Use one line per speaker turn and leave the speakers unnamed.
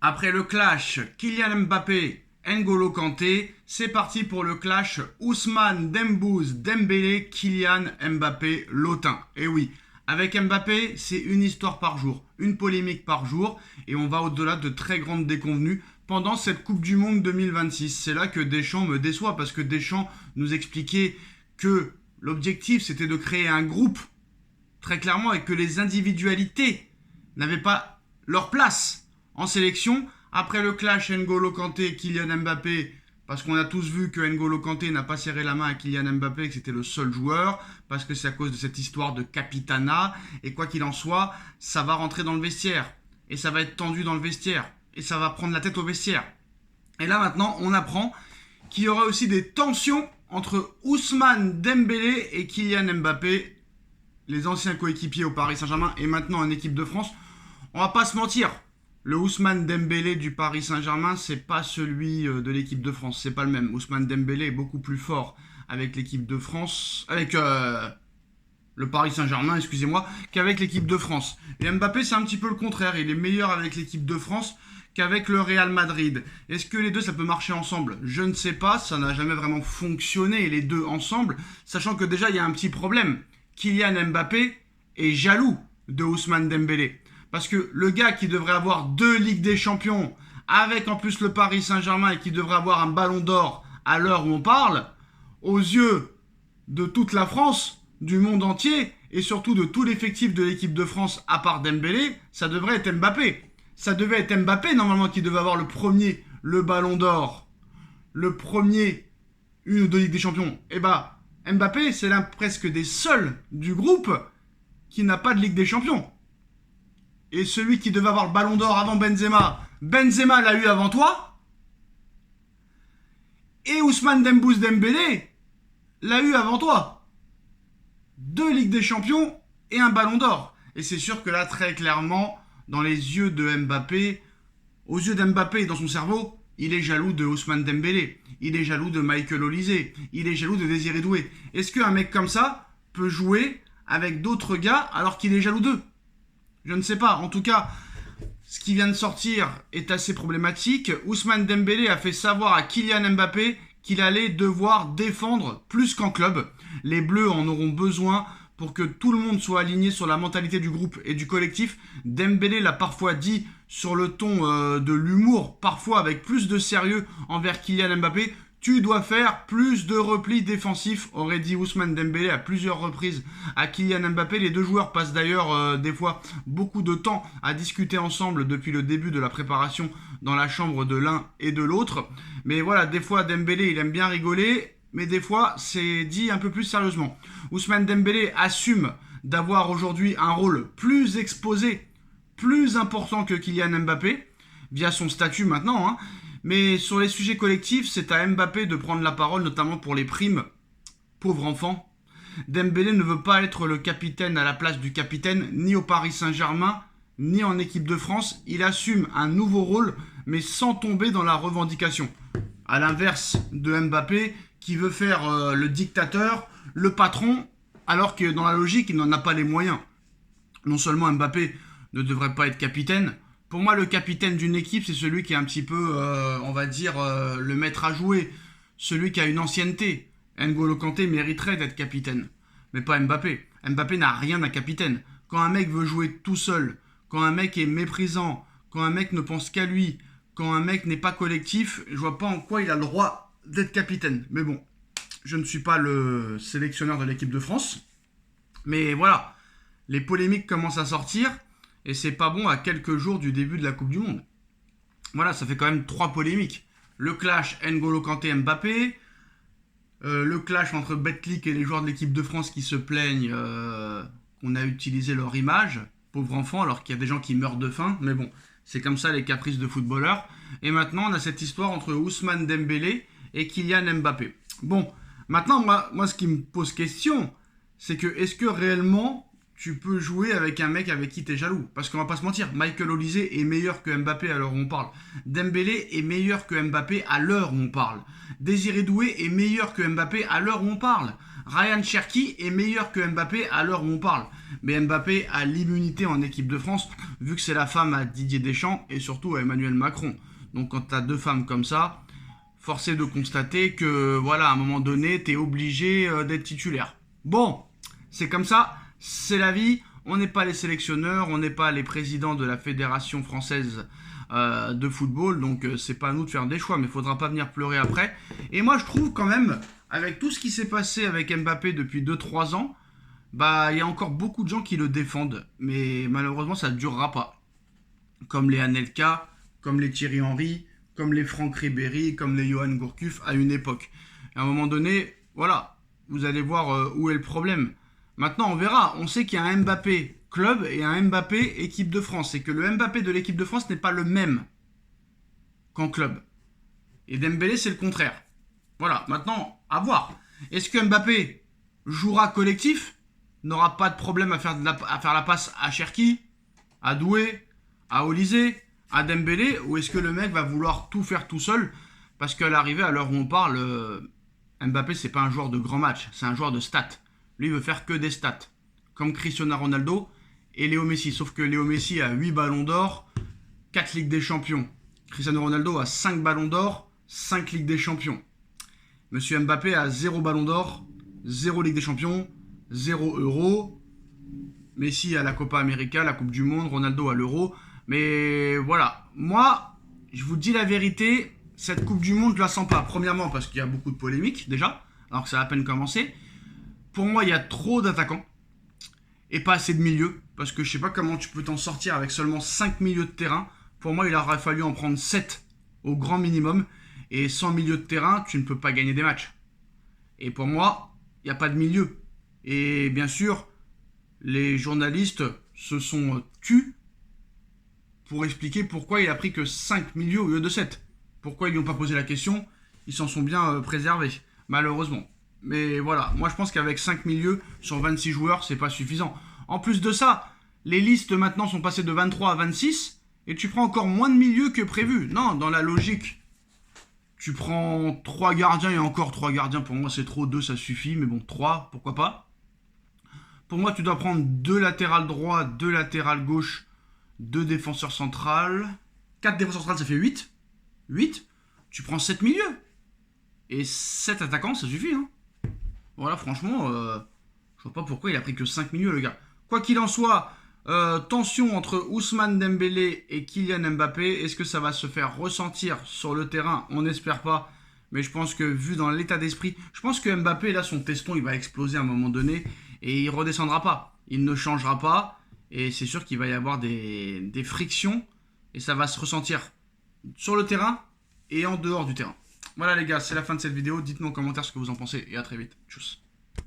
Après le clash Kylian Mbappé, N'Golo Kanté, c'est parti pour le clash Ousmane Dembélé, Kylian Mbappé, Lotin. Et oui, avec Mbappé, c'est une histoire par jour, une polémique par jour, et on va au-delà de très grandes déconvenues pendant cette Coupe du Monde 2026. C'est là que Deschamps me déçoit, parce que Deschamps nous expliquait que l'objectif c'était de créer un groupe, très clairement, et que les individualités n'avaient pas leur place en sélection. Après le clash N'Golo Kanté, Kylian Mbappé, parce qu'on a tous vu que N'Golo Kanté n'a pas serré la main à Kylian Mbappé, que c'était le seul joueur, parce que c'est à cause de cette histoire de capitana, et quoi qu'il en soit, ça va rentrer dans le vestiaire, et ça va être tendu dans le vestiaire, et ça va prendre la tête au vestiaire. Et là maintenant, on apprend qu'il y aura aussi des tensions entre Ousmane Dembélé et Kylian Mbappé, les anciens coéquipiers au Paris Saint-Germain et maintenant en équipe de France. On va pas se mentir, le Ousmane Dembélé du Paris Saint-Germain, c'est pas celui de l'équipe de France, c'est pas le même. Ousmane Dembélé est beaucoup plus fort avec l'équipe de France, avec le Paris Saint-Germain, excusez-moi, qu'avec l'équipe de France. Et Mbappé, c'est un petit peu le contraire, il est meilleur avec l'équipe de France qu'avec le Real Madrid. Est-ce que les deux, ça peut marcher ensemble? Je ne sais pas, ça n'a jamais vraiment fonctionné, les deux ensemble, sachant que déjà, il y a un petit problème. Kylian Mbappé est jaloux de Ousmane Dembélé. Parce que le gars qui devrait avoir 2 Ligues des Champions, avec en plus le Paris Saint-Germain et qui devrait avoir un ballon d'or à l'heure où on parle, aux yeux de toute la France, du monde entier, et surtout de tout l'effectif de l'équipe de France à part Dembélé, ça devrait être Mbappé. Ça devait être Mbappé normalement qui devait avoir le premier, le ballon d'or. Le premier, 1 ou 2 Ligues des Champions. Et bah, Mbappé, c'est l'un presque des seuls du groupe qui n'a pas de Ligue des Champions. Et celui qui devait avoir le ballon d'or avant Benzema, Benzema l'a eu avant toi. Et Ousmane Dembélé l'a eu avant toi. 2 Ligues des Champions et un ballon d'or. Et c'est sûr que là, très clairement, dans les yeux de Mbappé, aux yeux d'Mbappé et dans son cerveau, il est jaloux de Ousmane Dembélé. Il est jaloux de Michael Olise. Il est jaloux de Désiré Doué. Est-ce qu'un mec comme ça peut jouer avec d'autres gars alors qu'il est jaloux d'eux? Je ne sais pas. En tout cas, ce qui vient de sortir est assez problématique. Ousmane Dembélé a fait savoir à Kylian Mbappé qu'il allait devoir défendre plus qu'en club. Les Bleus en auront besoin pour que tout le monde soit aligné sur la mentalité du groupe et du collectif. Dembélé l'a parfois dit sur le ton de l'humour, parfois avec plus de sérieux envers Kylian Mbappé. Tu dois faire plus de replis défensifs, aurait dit Ousmane Dembélé à plusieurs reprises à Kylian Mbappé. Les deux joueurs passent d'ailleurs des fois beaucoup de temps à discuter ensemble depuis le début de la préparation dans la chambre de l'un et de l'autre. Mais voilà, des fois Dembélé il aime bien rigoler, mais des fois c'est dit un peu plus sérieusement. Ousmane Dembélé assume d'avoir aujourd'hui un rôle plus exposé, plus important que Kylian Mbappé, via son statut maintenant, hein. Mais sur les sujets collectifs, c'est à Mbappé de prendre la parole, notamment pour les primes. Pauvre enfant. Dembélé ne veut pas être le capitaine à la place du capitaine, ni au Paris Saint-Germain, ni en équipe de France. Il assume un nouveau rôle, mais sans tomber dans la revendication. À l'inverse de Mbappé, qui veut faire le dictateur, le patron, alors que dans la logique, il n'en a pas les moyens. Non seulement Mbappé ne devrait pas être capitaine, pour moi, le capitaine d'une équipe, c'est celui qui est un petit peu, on va dire, le maître à jouer. Celui qui a une ancienneté. N'Golo Kanté mériterait d'être capitaine. Mais pas Mbappé. Mbappé n'a rien d'un capitaine. Quand un mec veut jouer tout seul, quand un mec est méprisant, quand un mec ne pense qu'à lui, quand un mec n'est pas collectif, je vois pas en quoi il a le droit d'être capitaine. Mais bon, je ne suis pas le sélectionneur de l'équipe de France. Mais voilà, les polémiques commencent à sortir. Et c'est pas bon à quelques jours du début de la Coupe du Monde. Voilà, ça fait quand même 3 polémiques. Le clash N'Golo Kanté Mbappé, le clash entre Betclic et les joueurs de l'équipe de France qui se plaignent qu'on a utilisé leur image, pauvres enfants, alors qu'il y a des gens qui meurent de faim, mais bon, c'est comme ça les caprices de footballeurs. Et maintenant, on a cette histoire entre Ousmane Dembélé et Kylian Mbappé. Bon, maintenant, moi ce qui me pose question, c'est que est-ce que réellement tu peux jouer avec un mec avec qui t'es jaloux? Parce qu'on va pas se mentir, Michael Olise est meilleur que Mbappé à l'heure où on parle. Dembélé est meilleur que Mbappé à l'heure où on parle. Désiré Doué est meilleur que Mbappé à l'heure où on parle. Ryan Cherki est meilleur que Mbappé à l'heure où on parle. Mais Mbappé a l'immunité en équipe de France, vu que c'est la femme à Didier Deschamps et surtout à Emmanuel Macron. Donc quand tu as deux femmes comme ça, force est de constater que, voilà, à un moment donné, tu es obligé d'être titulaire. Bon, c'est comme ça, c'est la vie. On n'est pas les sélectionneurs, on n'est pas les présidents de la Fédération française de football, donc c'est pas à nous de faire des choix, mais il faudra pas venir pleurer après. Et moi je trouve quand même, avec tout ce qui s'est passé avec Mbappé depuis 2-3 ans, bah il y a encore beaucoup de gens qui le défendent, mais malheureusement ça ne durera pas. Comme les Anelka, comme les Thierry Henry, comme les Franck Ribéry, comme les Johan Gourcuff à une époque. Et à un moment donné, voilà, vous allez voir où est le problème. Maintenant, on verra. On sait qu'il y a un Mbappé club et un Mbappé équipe de France. Et que le Mbappé de l'équipe de France n'est pas le même qu'en club. Et Dembélé, c'est le contraire. Voilà, maintenant, à voir. Est-ce que Mbappé jouera collectif, n'aura pas de problème à faire la passe à Cherki, à Doué, à Olysée, à Dembélé, ou est-ce que le mec va vouloir tout faire tout seul? Parce qu'à l'arrivée, à l'heure où on parle, Mbappé, c'est pas un joueur de grand match, c'est un joueur de stats. Lui, il veut faire que des stats. Comme Cristiano Ronaldo et Léo Messi. Sauf que Léo Messi a 8 ballons d'or, 4 Ligues des Champions. Cristiano Ronaldo a 5 ballons d'or, 5 Ligues des Champions. Monsieur Mbappé a 0 ballon d'or, 0 Ligue des Champions, 0 Euro. Messi a la Copa América, la Coupe du Monde, Ronaldo a l'Euro. Mais voilà, moi, je vous dis la vérité, cette Coupe du Monde, je la sens pas. Premièrement, parce qu'il y a beaucoup de polémiques, déjà, alors que ça a à peine commencé. Pour moi, il y a trop d'attaquants et pas assez de milieux. Parce que je sais pas comment tu peux t'en sortir avec seulement 5 milieux de terrain. Pour moi, il aurait fallu en prendre 7 au grand minimum. Et sans milieu de terrain, tu ne peux pas gagner des matchs. Et pour moi, il n'y a pas de milieu. Et bien sûr, les journalistes se sont tus pour expliquer pourquoi il a pris que 5 milieux au lieu de 7. Pourquoi ils lui ont pas posé la question? Ils s'en sont bien préservés, malheureusement. Mais voilà, moi je pense qu'avec 5 milieux sur 26 joueurs, c'est pas suffisant. En plus de ça, les listes maintenant sont passées de 23 à 26 et tu prends encore moins de milieux que prévu. Non, dans la logique, tu prends 3 gardiens et encore 3 gardiens, pour moi c'est trop, 2 ça suffit, mais bon, 3, pourquoi pas. Pour moi, tu dois prendre 2 latérales droits, 2 latérales gauche, 2 défenseurs centrales. 4 défenseurs centrales, ça fait 8. 8, tu prends 7 milieux. Et 7 attaquants, ça suffit, hein. Voilà, franchement, je vois pas pourquoi il a pris que 5 milieux, le gars. Quoi qu'il en soit, tension entre Ousmane Dembélé et Kylian Mbappé. Est-ce que ça va se faire ressentir sur le terrain? On n'espère pas. Mais je pense que, vu dans l'état d'esprit, je pense que Mbappé, là, son teston, il va exploser à un moment donné. Et il redescendra pas. Il ne changera pas. Et c'est sûr qu'il va y avoir des frictions. Et ça va se ressentir sur le terrain et en dehors du terrain. Voilà les gars, c'est la fin de cette vidéo. Dites-moi en commentaire ce que vous en pensez et à très vite. Tchuss.